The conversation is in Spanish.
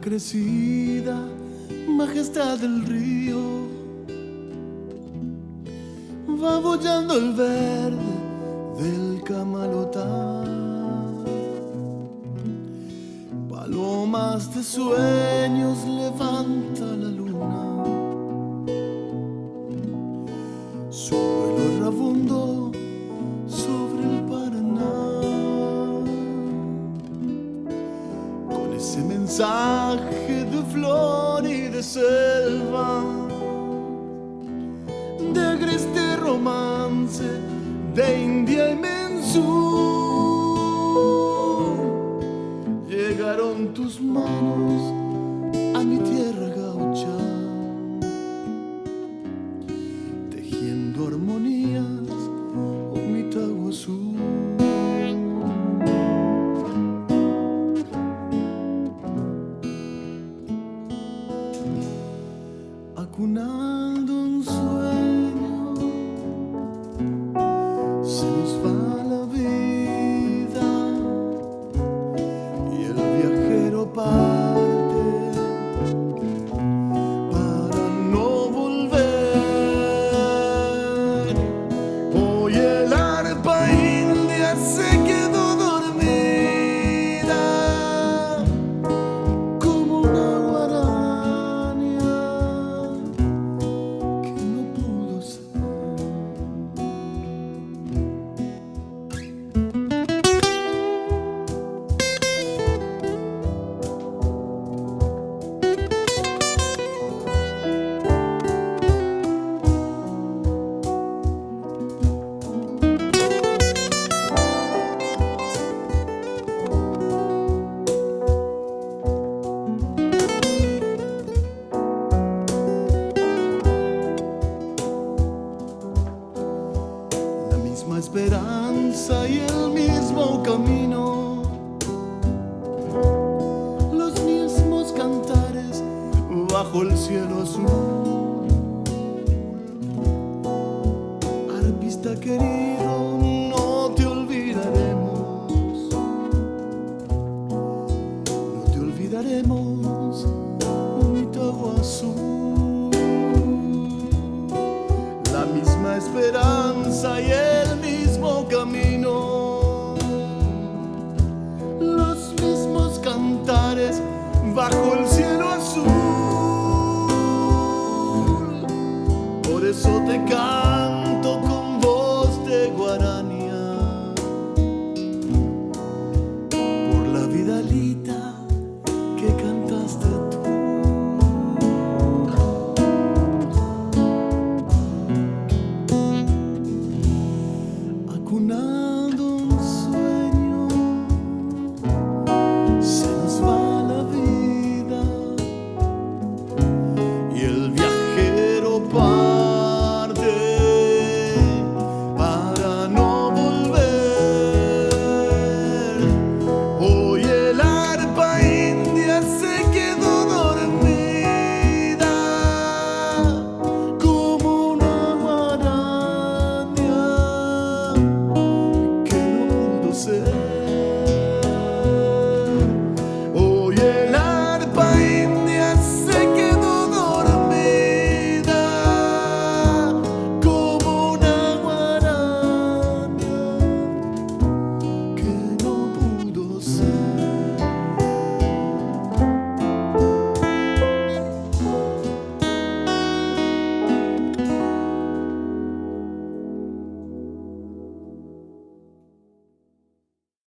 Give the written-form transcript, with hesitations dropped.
crecida majestad del río, va bollando el verde del camalotán. Palomas de sueños levanta la luna, su vuelo rabundo sobre el Paraná, con ese mensaje de flor y de selva, de agreste romance, de India y Mensú. Llegaron tus manos a mi tierra gaucha, tejiendo armonías, oh mi Taguazú. Acunando un sueño, se nos va la vida y el viajero parte para no volver. Hoy el arpa india se quedó dormida como una guarania que no pudo ser. La misma esperanza y el mismo camino, los mismos cantares bajo el cielo azul. Arpista querido, no te olvidaremos, no te olvidaremos, mi Taguazú. La misma esperanza y el mismo camino, los mismos cantares bajo el